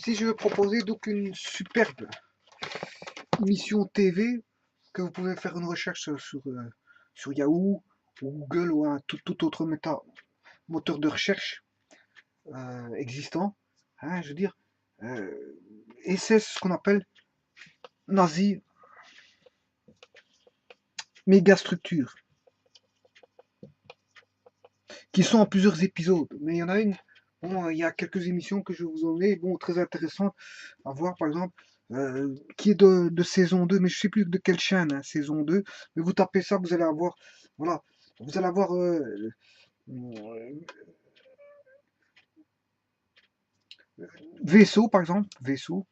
Si je veux proposer donc une superbe émission TV que vous pouvez faire une recherche sur Yahoo ou Google ou un tout autre moteur de recherche existant, hein, je veux dire, euh, et c'est ce qu'on appelle nazi mégastructure, qui sont en plusieurs épisodes. Mais il y en a une, bon, il y a quelques émissions que je vous en ai, bon, très intéressantes à voir, par exemple, qui est de saison 2, mais je sais plus de quelle chaîne, hein, saison 2, mais vous tapez ça, vous allez avoir, voilà, vous allez avoir vaisseau, par exemple, vaisseau.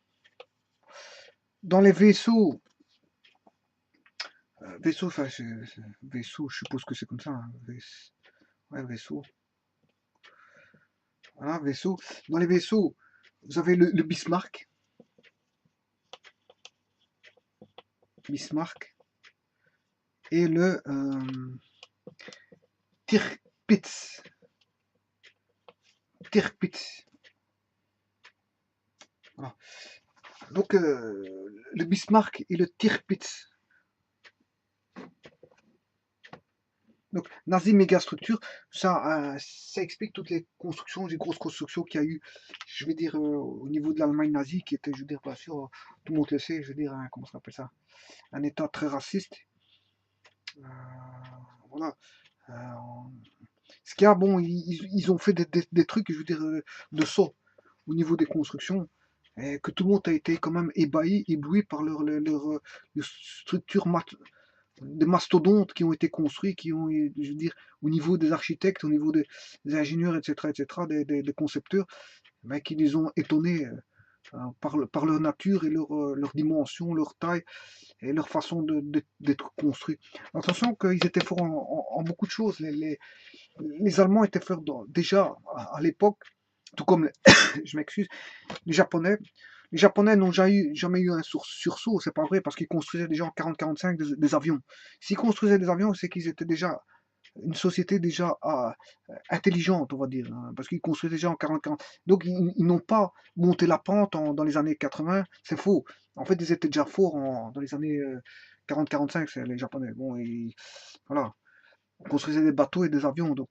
Dans les vaisseaux, vaisseau, enfin, vaisseau, je suppose que c'est comme ça, hein, ouais, vaisseau, voilà, vaisseau. Dans les vaisseaux, vous avez le Bismarck, Bismarck, et le Tirpitz, Tirpitz. Voilà. Donc, le Bismarck et le Tirpitz. Donc, nazi mégastructure, ça explique toutes les constructions, les grosses constructions qu'il y a eu, je vais dire, au niveau de l'Allemagne nazie, qui était, je veux dire, bien sûr, tout le monde le sait, je veux dire, comment ça s'appelle ça, un État très raciste. Euh, voilà. Euh, ce qu'il y a, bon, ils ont fait des trucs, je veux dire, de saut au niveau des constructions, et que tout le monde a été quand même ébahi, ébloui par leur structure des mastodontes qui ont été construits, qui ont, je veux dire, au niveau des architectes, au niveau des ingénieurs, etc., des concepteurs, mais qui les ont étonnés par leur nature et leur dimension, leur taille et leur façon d'être construits. Attention qu'ils étaient forts en beaucoup de choses. Les Allemands étaient forts déjà à l'époque, tout comme, je m'excuse, les Japonais. Les Japonais n'ont jamais eu un sursaut, c'est pas vrai, parce qu'ils construisaient déjà en 40-45 des avions. S'ils construisaient des avions, c'est qu'ils étaient déjà une société déjà intelligente, on va dire, hein, parce qu'ils construisaient déjà en 40-40. Donc ils n'ont pas monté la pente dans les années 80, c'est faux. En fait, ils étaient déjà forts dans les années 40-45, c'est les Japonais. Bon, voilà. On construisait des bateaux et des avions, donc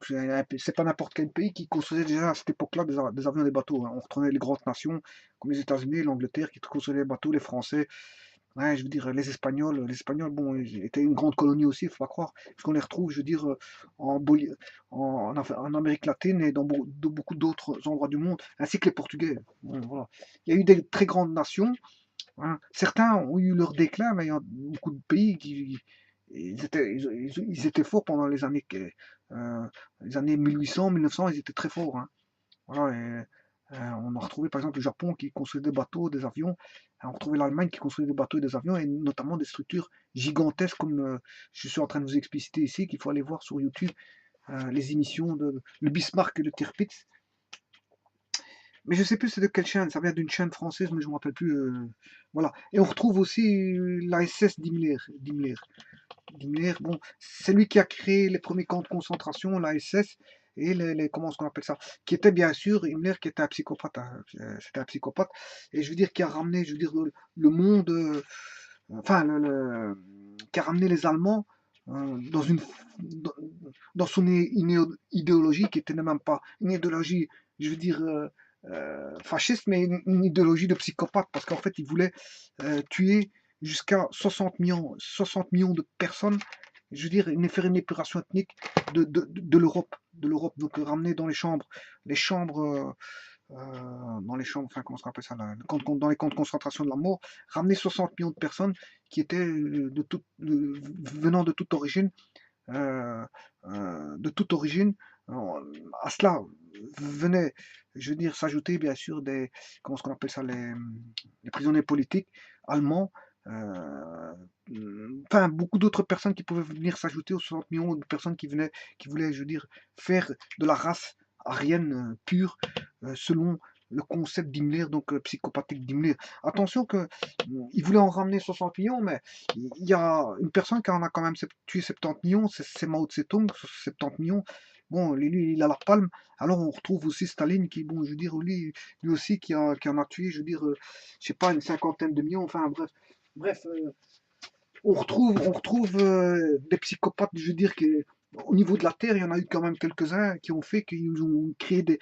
c'est pas n'importe quel pays qui construisait déjà à cette époque-là des avions et des bateaux, hein. On retrouvait les grandes nations comme les États-Unis, l'Angleterre qui construisaient des bateaux, les Français, ouais, je veux dire les Espagnols, bon, ils étaient une grande colonie aussi, il faut pas croire, parce qu'on les retrouve, je veux dire, en Amérique latine et dans beaucoup d'autres endroits du monde, ainsi que les Portugais. Bon, voilà. Il y a eu des très grandes nations, hein. Certains ont eu leur déclin, mais il y a beaucoup de pays qui ils étaient forts pendant les années 1800, 1900, ils étaient très forts, hein. Voilà, on a retrouvé par exemple le Japon qui construisait des bateaux, des avions. On a retrouvé l'Allemagne qui construisait des bateaux et des avions, et notamment des structures gigantesques comme je suis en train de vous expliciter ici, qu'il faut aller voir sur YouTube, les émissions de le Bismarck et le Tirpitz. Mais je sais plus c'est de quelle chaîne, ça vient d'une chaîne française, mais je ne me rappelle plus. Voilà. Et on retrouve aussi la SS d'Himmler. Himmler, bon, c'est lui qui a créé les premiers camps de concentration, la SS, et comment est-ce qu'on appelle ça, qui était bien sûr Himmler, qui était un psychopathe, hein, c'était un psychopathe, et je veux dire qui a ramené, je veux dire, le monde, enfin, qui a ramené les Allemands dans dans son idéologie qui était même pas une idéologie, je veux dire, fasciste, mais une idéologie de psychopathe, parce qu'en fait, il voulait tuer jusqu'à 60 millions de personnes, je veux dire, faire une épuration ethnique de l'Europe, donc ramener dans les chambres, dans les chambres, enfin comment on appelle ça, là, dans les camps de concentration de la mort, ramener 60 millions de personnes qui étaient venant euh, de toute origine. À cela venait, je veux dire, s'ajouter bien sûr comment on appelle ça, les prisonniers politiques allemands, euh, enfin beaucoup d'autres personnes qui pouvaient venir s'ajouter aux 60 millions de personnes qui voulaient, je veux dire, faire de la race aryenne pure, selon le concept d'Himmler, donc psychopathique d'Himmler. Attention que il voulait en ramener 60 millions, mais il y a une personne qui en a quand même tué 70 millions, c'est Mao Tse-tung, 70 millions. bon, lui, il a la palme. Alors on retrouve aussi Staline qui, bon, je veux dire, lui aussi qui en a tué, je veux dire, je sais pas, une cinquantaine de millions, enfin bref. Bref, on retrouve des psychopathes, je veux dire, au niveau de la Terre, il y en a eu quand même quelques-uns qui ont fait qu'ils ont créé des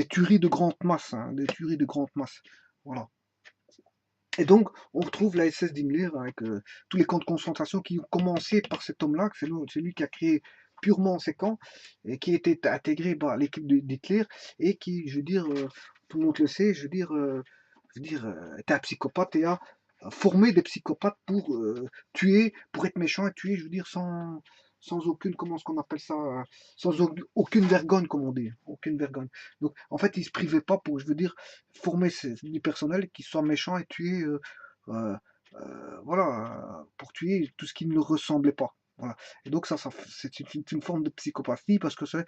tueries de grande masse, hein, des tueries de grande masse. Voilà. Et donc, on retrouve la SS d'Himmler avec tous les camps de concentration qui ont commencé par cet homme-là, que c'est lui qui a créé purement ces camps, et qui était intégré à l'équipe d'Hitler, et qui, je veux dire, tout le monde le sait, était un psychopathe et a formé des psychopathes pour tuer, pour être méchant et tuer, je veux dire, sans aucune, comment est-ce qu'on appelle ça, aucune vergogne, comme on dit, aucune vergogne. Donc, en fait, il se privait pas pour, je veux dire, former du personnel qui soit méchant et tuer, euh, voilà, pour tuer tout ce qui ne leur ressemblait pas. Voilà. Et donc c'est une forme de psychopathie parce que c'est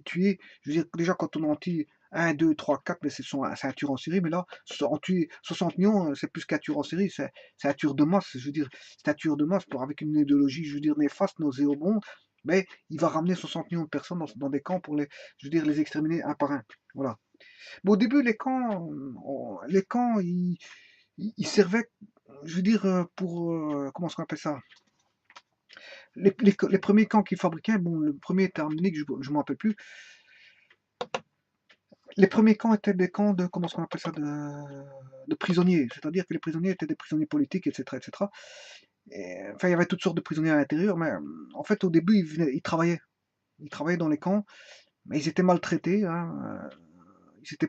tuer, je veux dire, déjà quand on en tue 1, 2, 3, 4, mais c'est un tueur en série, mais là, en tuer 60 millions, c'est plus qu'un tueur en série, c'est un tueur de masse, je veux dire, c'est un tueur de masse avec une idéologie, je veux dire, néfaste, nauséabonde, mais il va ramener 60 millions de personnes dans des camps pour je veux dire, les exterminer un par un. Voilà. Bon, au début, les camps, ils servaient, je veux dire, pour, comment est-ce qu'on appelle ça? Les premiers camps qu'ils fabriquaient, bon, le premier était à Munich, je ne me rappelle plus. Les premiers camps étaient des camps de, comment est-ce qu'on appelle ça, de prisonniers. C'est-à-dire que les prisonniers étaient des prisonniers politiques, etc., etc. Enfin, il y avait toutes sortes de prisonniers à l'intérieur, mais en fait, au début, ils travaillaient. Ils travaillaient dans les camps, mais ils étaient maltraités, hein, ils n'étaient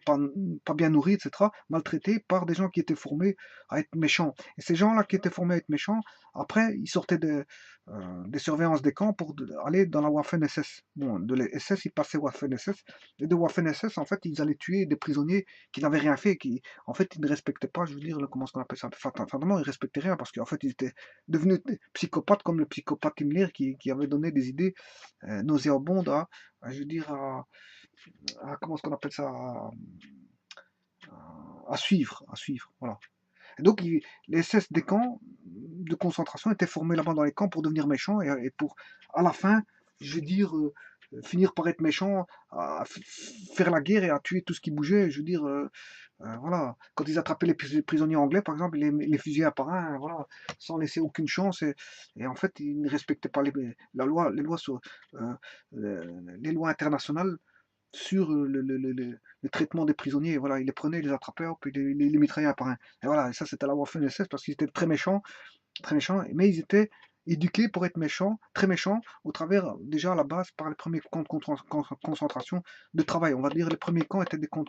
pas bien nourris, etc., maltraités par des gens qui étaient formés à être méchants. Et ces gens-là qui étaient formés à être méchants, après, ils sortaient des surveillances des camps pour aller dans la Waffen-SS. Bon, de l'SS, ils passaient Waffen-SS, et de Waffen-SS, en fait, ils allaient tuer des prisonniers qui n'avaient rien fait, qui, en fait, ils ne respectaient pas, je veux dire, comment est-ce qu'on appelle ça, fatalement, ils ne respectaient rien, parce qu'en fait, ils étaient devenus psychopathes, comme le psychopathe Himmler, qui avait donné des idées nauséabondes je veux dire, comment est-ce qu'on appelle ça, à suivre, voilà. Et donc, les SS des camps de concentration étaient formés là-bas dans les camps pour devenir méchants et pour, à la fin, je veux dire, finir par être méchants, à faire la guerre et à tuer tout ce qui bougeait. Je veux dire, voilà, quand ils attrapaient les prisonniers anglais, par exemple, ils les fusillaient un par un, voilà, sans laisser aucune chance. Et en fait, ils ne respectaient pas les lois les lois internationales sur le traitement des prisonniers. Voilà, il les prenait, il les attrapait, hop, il les mitraillait un par un. Et voilà, et ça c'était la Waffen-SS parce qu'ils étaient très méchants, mais ils étaient éduqués pour être méchants, très méchants, au travers, déjà à la base, par les premiers camps de concentration de travail. On va dire les premiers camps étaient des camps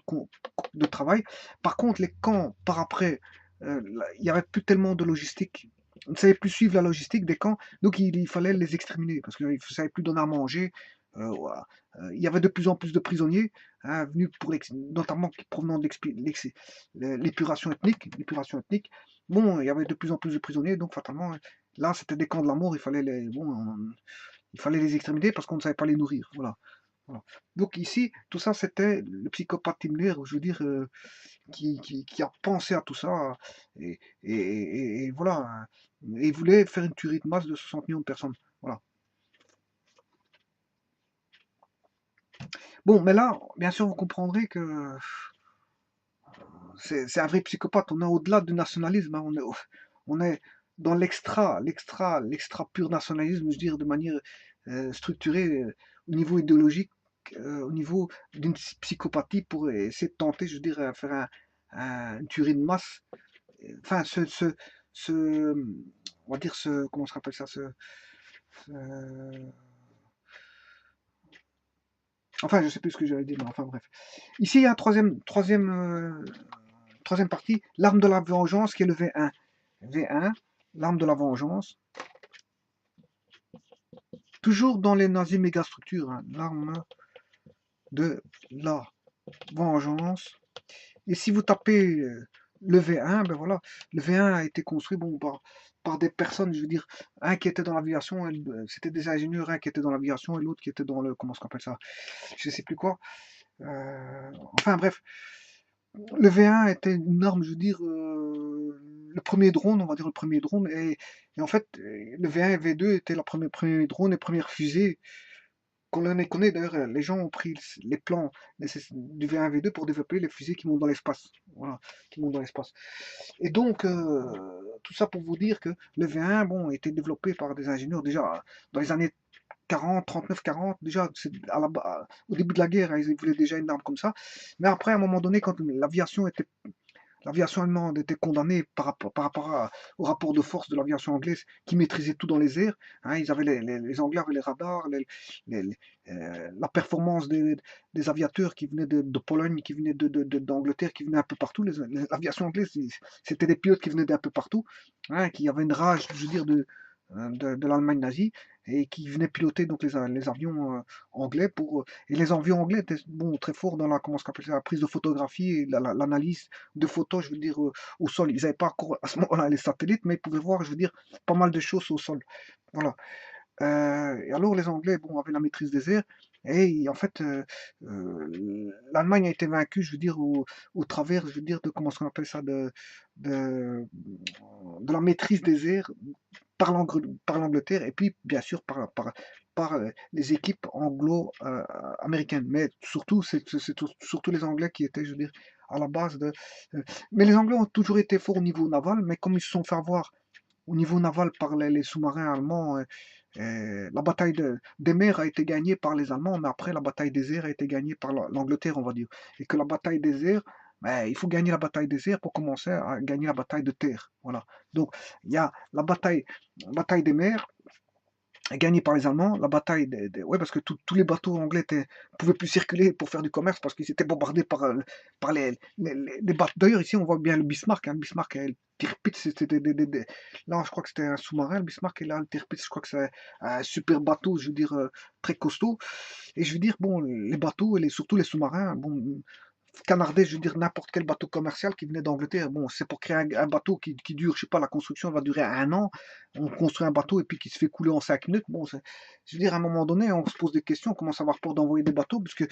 de travail. Par contre, les camps par après, il n'y avait plus tellement de logistique. On ne savait plus suivre la logistique des camps, donc il fallait les exterminer parce qu'ils ne savaient plus donner à manger. Voilà. Il y avait de plus en plus de prisonniers, hein, venus notamment provenant de l'épuration ethnique. Bon, il y avait de plus en plus de prisonniers, donc fatalement, là, c'était des camps de la mort, il fallait les exterminer parce qu'on ne savait pas les nourrir. Voilà. Voilà. Donc ici, tout ça, c'était le psychopathe Himmler, je veux dire, qui a pensé à tout ça, et voilà, hein, et il voulait faire une tuerie de masse de 60 millions de personnes. Voilà. Bon, mais là, bien sûr, vous comprendrez que c'est un vrai psychopathe. On est au-delà du nationalisme, hein. On est dans l'extra pur nationalisme, je veux dire, de manière structurée, au niveau idéologique, au niveau d'une psychopathie pour essayer de tenter, je veux dire, à faire une tuerie de masse. Enfin, on va dire comment on se rappelle ça, ce- enfin, je sais plus ce que j'avais dit, mais enfin bref. Ici, il y a un troisième partie, l'arme de la vengeance qui est le V1. V1, l'arme de la vengeance. Toujours dans les nazis mégastructures, hein, l'arme de la vengeance. Et si vous tapez le V1, ben voilà, le V1 a été construit bon, par des personnes, je veux dire, un qui était dans l'aviation, c'était des ingénieurs, un qui était dans l'aviation et l'autre qui était dans comment on appelle ça, je sais plus quoi. Enfin bref, le V1 était une arme, je veux dire, le premier drone, on va dire le premier drone, et en fait, le V1 et V2 étaient le premier drone et première fusée qu'on en ait connaît, d'ailleurs, les gens ont pris les plans du V1, V2 pour développer les fusées qui montent dans l'espace. Voilà, qui montent dans l'espace. Et donc, tout ça pour vous dire que le V1, bon, a été développé par des ingénieurs déjà dans les années 40, 39, 40, déjà au début de la guerre, hein, ils voulaient déjà une arme comme ça. Mais après, à un moment donné, quand l'aviation allemande était condamnée par rapport au rapport de force de l'aviation anglaise qui maîtrisait tout dans les airs. Hein, les Anglais avaient les radars, la performance des aviateurs qui venaient de Pologne, qui venaient d'Angleterre, qui venaient un peu partout. L'aviation anglaise, c'était des pilotes qui venaient d'un peu partout, hein, qui avaient une rage, je veux dire, de l'Allemagne nazie et qui venaient piloter donc les avions anglais et les avions anglais étaient bon, très forts dans comment on appelle ça, la prise de photographie et l'analyse de photos, je veux dire, au sol. Ils n'avaient pas encore à ce moment-là les satellites, mais ils pouvaient voir, je veux dire, pas mal de choses au sol. Voilà. Et alors les Anglais, bon, avaient la maîtrise des airs. Et en fait, l'Allemagne a été vaincue, je veux dire, au travers, je veux dire, de comment on appelle ça, de, de la maîtrise des airs par l'Angleterre et puis bien sûr par les équipes anglo-américaines. Mais surtout, c'est surtout les Anglais qui étaient, je veux dire, à la base de. Mais les Anglais ont toujours été forts au niveau naval, mais comme ils se sont fait avoir au niveau naval par les sous-marins allemands, la bataille des mers a été gagnée par les Allemands, mais après la bataille des airs a été gagnée par l'Angleterre, on va dire. Et que la bataille des airs, ben, il faut gagner la bataille des airs pour commencer à gagner la bataille de terre. Voilà. Donc, il y a la bataille des mers gagnée par les Allemands, la bataille ouais, parce que tous les bateaux anglais pouvaient plus circuler pour faire du commerce parce qu'ils étaient bombardés par les bateaux. D'ailleurs, ici, on voit bien le Bismarck. Hein, le Bismarck et le Tirpitz, c'était là, je crois que c'était un sous-marin, le Bismarck, et là, le Tirpitz, je crois que c'est un super bateau, je veux dire, très costaud. Et je veux dire, bon, les bateaux, et surtout les sous-marins, bon, canarder, je veux dire, n'importe quel bateau commercial qui venait d'Angleterre. Bon, c'est pour créer un bateau qui dure, je sais pas, la construction va durer 1 an. On construit un bateau et puis qui se fait couler en 5 minutes. Bon, je veux dire, à un moment donné, on se pose des questions, comment ça va rapport d'envoyer des bateaux, parce que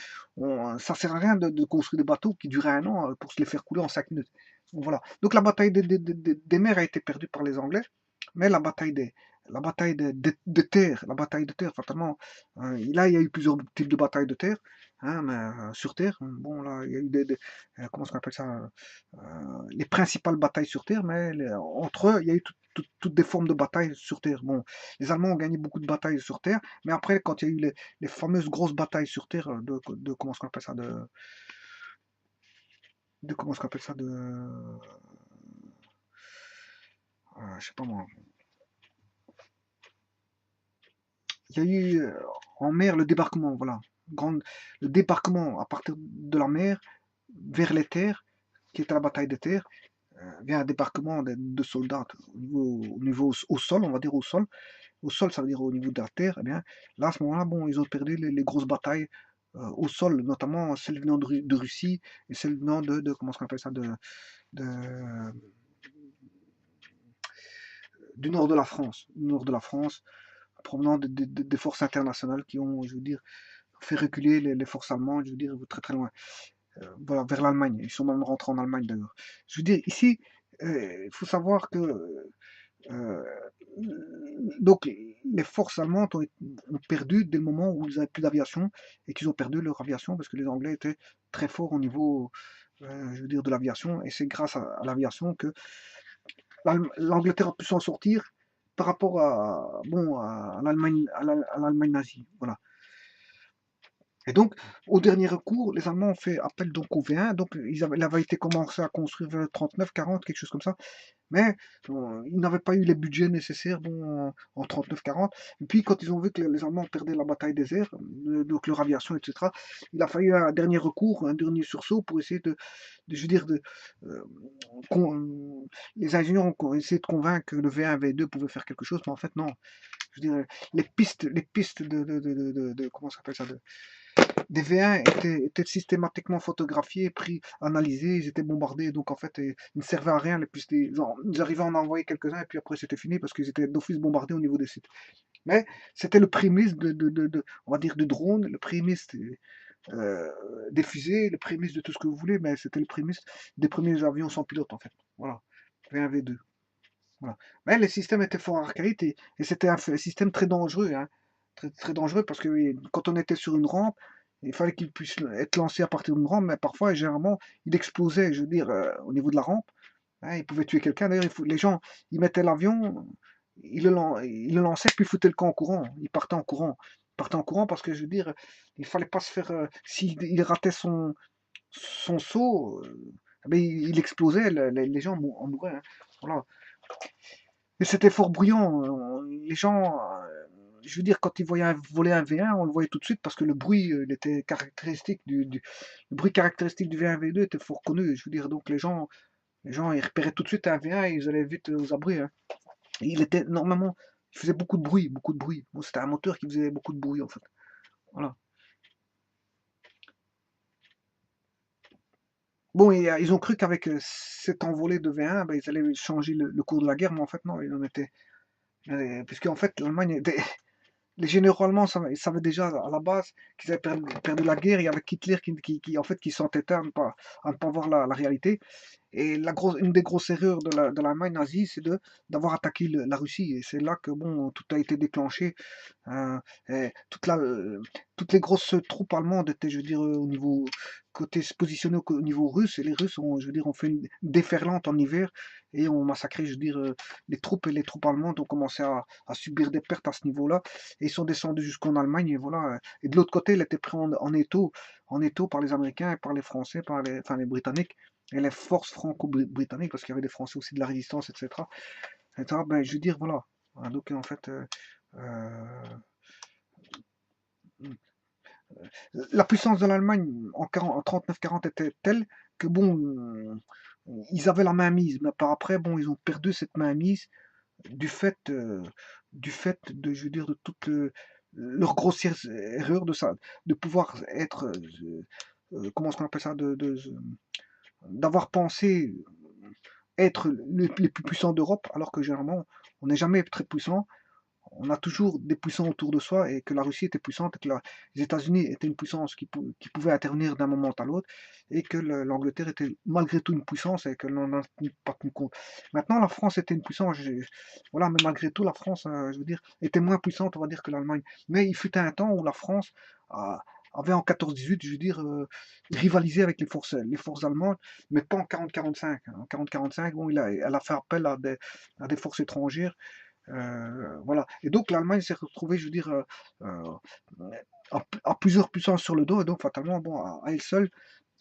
ça sert à rien de construire des bateaux qui durent 1 an pour se les faire couler en 5 minutes. Donc, voilà. Donc la bataille des mers a été perdue par les Anglais, mais la bataille de terre, fatalement, là, il y a eu plusieurs types de batailles de terre. Hein, mais sur Terre, bon là, il y a eu comment on appelle ça, les principales batailles sur Terre, mais entre eux, il y a eu toutes des formes de batailles sur Terre. Bon, les Allemands ont gagné beaucoup de batailles sur Terre, mais après, quand il y a eu les fameuses grosses batailles sur Terre, comment on appelle ça, comment on appelle ça, je sais pas moi, il y a eu en mer le débarquement, voilà, le débarquement à partir de la mer vers les terres, qui était la bataille des terres. Vient un débarquement de soldats au sol, on va dire au sol. Au sol, ça veut dire au niveau de la terre. Eh bien, là, à ce moment-là, bon, ils ont perdu les grosses batailles au sol, notamment celles venant de Russie et celles venant comment on appelle ça, de- du nord de la France. Du nord de la France, provenant des forces internationales qui ont, je veux dire, fait reculer les forces allemandes, je veux dire, très très loin. Voilà, vers l'Allemagne. Ils sont même rentrés en Allemagne d'ailleurs. Je veux dire, ici, il faut savoir que euh, donc les forces allemandes ont perdu dès le moment où ils n'avaient plus d'aviation et qu'ils ont perdu leur aviation parce que les Anglais étaient très forts au niveau, je veux dire, de l'aviation. Et c'est grâce à l'aviation que l'Angleterre a pu s'en sortir par rapport bon, à l'Allemagne nazie. Voilà. Et donc, au dernier recours, les Allemands ont fait appel donc au V1, donc il avait été commencé à construire vers 39, 40, quelque chose comme ça, mais ils n'avaient pas eu les budgets nécessaires bon, en 39-40. Et puis, quand ils ont vu que les Allemands perdaient la bataille des airs, donc leur aviation, etc., il a fallu un dernier recours, un dernier sursaut pour essayer je veux dire, euh, les ingénieurs ont essayé de convaincre que le V1, V2 pouvait faire quelque chose, mais en fait, non. Je veux dire, les pistes comment ça s'appelle ça, des V1 étaient systématiquement photographiés, pris, analysés, ils étaient bombardés, donc en fait, ils ne servaient à rien. Ils arrivaient à en envoyer quelques-uns, et puis après, c'était fini parce qu'ils étaient d'office bombardés au niveau des sites. Mais c'était le prémisse on va dire, de drones, le prémisse des fusées, le prémisse de tout ce que vous voulez, mais c'était le prémisse des premiers avions sans pilote, en fait. Voilà. V1, V2. Voilà. Mais les systèmes étaient fort archaïques et c'était un système très dangereux. Hein. très, très dangereux parce que oui, quand on était sur une rampe, il fallait qu'il puisse être lancé à partir d'une rampe, mais parfois, généralement, il explosait, je veux dire, au niveau de la rampe. Hein, il pouvait tuer quelqu'un. D'ailleurs, les gens, ils mettaient l'avion, ils le lançaient, puis ils foutaient le camp en courant. Ils partaient en courant. Ils partaient en courant parce que, je veux dire, il fallait pas se faire. S'il ratait son saut, ben, il explosait, les gens en mouraient. Hein. Voilà. Et c'était fort bruyant. Les gens, je veux dire, quand ils voyaient voler un V1, on le voyait tout de suite parce que le bruit, il était caractéristique le bruit caractéristique du V1, V2 était fort connu. Je veux dire, donc les gens, ils repéraient tout de suite un V1 et ils allaient vite aux abris. Hein. Et il était normalement, il faisait beaucoup de bruit, beaucoup de bruit. Bon, c'était un moteur qui faisait beaucoup de bruit en fait. Voilà. Bon, ils ont cru qu'avec cet envolée de V1, ben, ils allaient changer le cours de la guerre, mais en fait non, il en était. Puisque en fait, l'Allemagne était, les généraux allemands savaient déjà à la base qu'ils avaient perdu la guerre. Il y avait Hitler en fait, qui s'entêtait à ne pas voir la réalité. Et une des grosses erreurs de l'Allemagne nazie, c'est d'avoir attaqué la Russie. Et c'est là que bon, tout a été déclenché. Et toutes les grosses troupes allemandes étaient, je veux dire, au niveau côté positionné au niveau russe. Et les Russes ont, je veux dire, ont fait une déferlante en hiver et ont massacré, je veux dire, les troupes. Et les troupes allemandes ont commencé à subir des pertes à ce niveau-là. Et ils sont descendus jusqu'en Allemagne. Et voilà. Et de l'autre côté, ils étaient pris en étau par les Américains et par les Français, enfin les Britanniques et les forces franco-britanniques, parce qu'il y avait des Français aussi de la résistance, etc. Ben, je veux dire, voilà. Donc, en fait, euh, la puissance de l'Allemagne en 39-40 était telle que, bon, ils avaient la main mise, mais par après, bon, ils ont perdu cette main mise du fait, de, je veux dire, de toute leur grossière erreur de ça, de pouvoir être, comment est-ce qu'on appelle ça, d'avoir pensé être les plus puissants d'Europe, alors que généralement, on n'est jamais très puissant. On a toujours des puissants autour de soi et que la Russie était puissante, et que les États-Unis étaient une puissance qui pouvait intervenir d'un moment à l'autre et que l'Angleterre était malgré tout une puissance et que l'on n'a pas tenu compte. Maintenant, la France était une puissance, voilà, mais malgré tout, la France, je veux dire, était moins puissante, on va dire, que l'Allemagne. Mais il fut un temps où la France avait en 14-18, je veux dire, rivalisé avec les forces allemandes, mais pas en 40-45. En 40-45, bon, elle a fait appel à des forces étrangères voilà. Et donc l'Allemagne s'est retrouvée, je veux dire, à plusieurs puissances sur le dos, et donc fatalement, bon, à elle seule,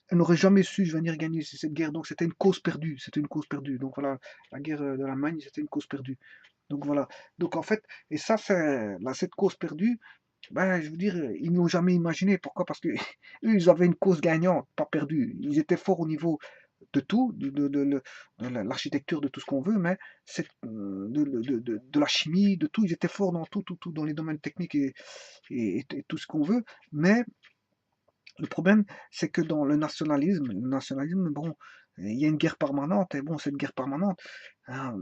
elle n'aurait jamais su venir gagner cette guerre. Donc c'était une cause perdue. C'était une cause perdue. Donc voilà, la guerre de l'Allemagne, c'était une cause perdue. Donc voilà. Donc en fait, et ça, c'est cette cause perdue. Ben, je veux dire, ils n'ont jamais imaginé. Pourquoi? Parce que eux, ils avaient une cause gagnante, pas perdue. Ils étaient forts au niveau de tout, de l'architecture, de tout ce qu'on veut, mais de la chimie, de tout. Ils étaient forts dans tout, tout, tout, dans les domaines techniques et tout ce qu'on veut. Mais le problème, c'est que dans le nationalisme, bon, il y a une guerre permanente, et bon, cette guerre permanente, hein,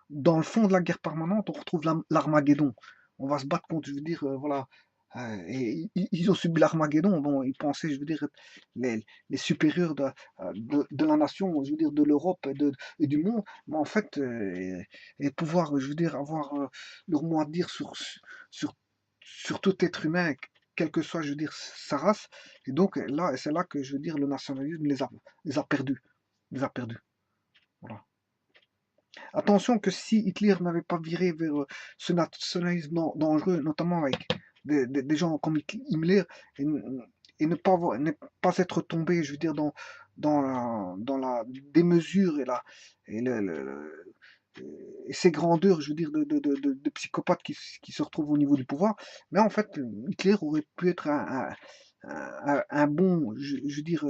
dans le fond de la guerre permanente, on retrouve l'Armageddon. On va se battre contre, je veux dire, voilà. Et ils ont subi l'Armageddon. Bon, ils pensaient, je veux dire, être les supérieurs de la nation, je veux dire, de l'Europe et du monde. Mais en fait, et pouvoir, je veux dire, avoir leur mot à dire sur, sur tout être humain, quelle que soit, je veux dire, sa race. Et donc, là, c'est là que, je veux dire, le nationalisme les a perdus. Les a perdus. Voilà. Attention que si Hitler n'avait pas viré vers ce nationalisme dangereux, notamment avec des gens comme Himmler, et, et ne pas être tombé, je veux dire, dans la démesure et, et ces grandeurs, je veux dire, de psychopathes qui se retrouvent au niveau du pouvoir. Mais en fait, Hitler aurait pu être un bon, je veux dire,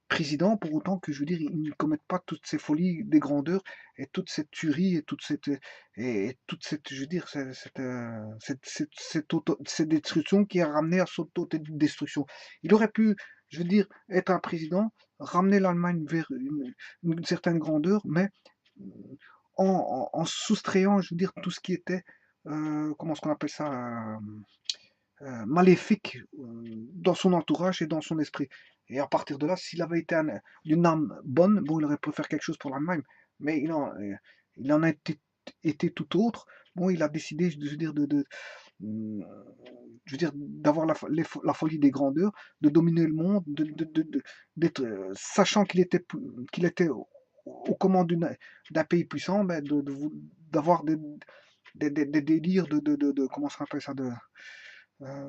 président, pour autant que, je veux dire, il ne commette pas toutes ces folies des grandeurs et toute cette tuerie et toute cette, je veux dire, cette destruction qui a ramené à son autodestruction. Il aurait pu, je veux dire, être un président, ramener l'Allemagne vers une certaine grandeur, mais en soustrayant, je veux dire, tout ce qui était, comment est-ce qu'on appelle ça, maléfique dans son entourage et dans son esprit. Et à partir de là, s'il avait été d'une âme bonne, bon, il aurait pu faire quelque chose pour l'Allemagne, mais il en a été été tout autre, bon, il a décidé, je veux dire, hum, je veux dire, d'avoir la folie des grandeurs, de dominer le monde, d'être, sachant qu'il était aux commandes d'un pays puissant, ben, d'avoir des délires comment ça s'appelle ça,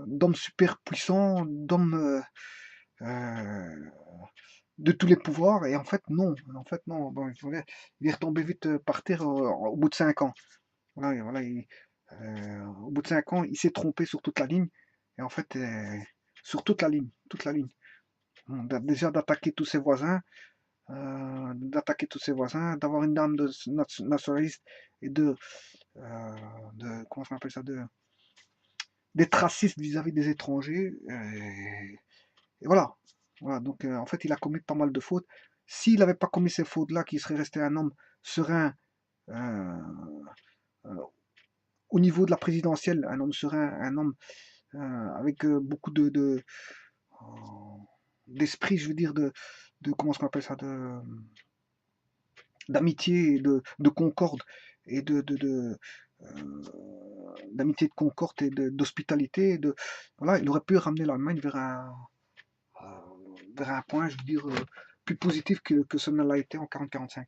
d'hommes super puissants, d'hommes euh, de tous les pouvoirs. Et en fait, non. Bon, il est retombé vite par terre au bout de 5 ans. Voilà, voilà, au bout de 5 ans, il s'est trompé sur toute la ligne. Et en fait, sur toute la ligne, toute la ligne. Bon, déjà d'attaquer tous ses voisins, d'avoir une dame nationaliste et comment on appelle ça, d'être raciste vis-à-vis des étrangers. Et voilà. Voilà, donc en fait, il a commis pas mal de fautes. S'il n'avait pas commis ces fautes-là, qu'il serait resté un homme serein euh, euh, au niveau de la présidentielle, un homme serein, un homme avec beaucoup euh, d'esprit, je veux dire, comment on appelle ça, d'amitié, et de concorde, et euh, d'amitié, de concorde et d'hospitalité. Voilà, il aurait pu ramener l'Allemagne vers un point, je veux dire, plus positif que ce ne l'a été en 40-45.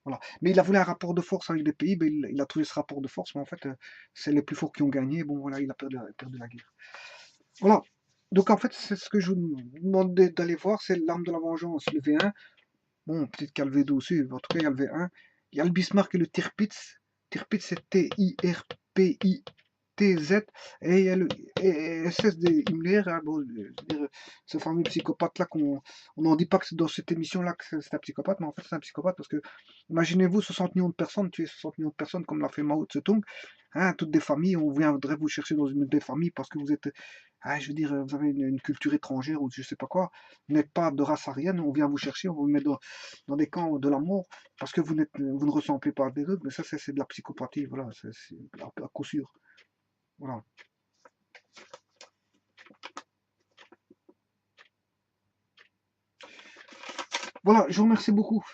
Voilà. Mais il a voulu un rapport de force avec des pays, ben, il a trouvé ce rapport de force, mais en fait, c'est les plus forts qui ont gagné. Bon, voilà, il a perdu la guerre. Voilà. Donc, en fait, c'est ce que je vous demande d'aller voir, c'est l'arme de la vengeance, le V1. Bon, peut-être qu'il y a le V2 aussi, en tout cas, il y a le V1. Il y a le Bismarck et le Tirpitz. Tirpitz, c'est Tirpitz. Et il y a le SS de Himmler, hein, bon, je veux dire, ce fameux psychopathe-là, on n'en dit pas que c'est dans cette émission-là que c'est un psychopathe, mais en fait c'est un psychopathe parce que, imaginez-vous 60 millions de personnes, tuer 60 millions de personnes comme l'a fait Mao Tse-tung, hein, toutes des familles, on viendrait vous chercher dans une des familles parce que vous êtes, ah, je veux dire, vous avez une culture étrangère ou je sais pas quoi, vous n'êtes pas de race aryenne, on vient vous chercher, on vous met dans des camps de la mort parce que vous ne ressemblez pas à des autres, mais ça c'est de la psychopathie, voilà, c'est à coup sûr. Voilà. Voilà, je vous remercie beaucoup.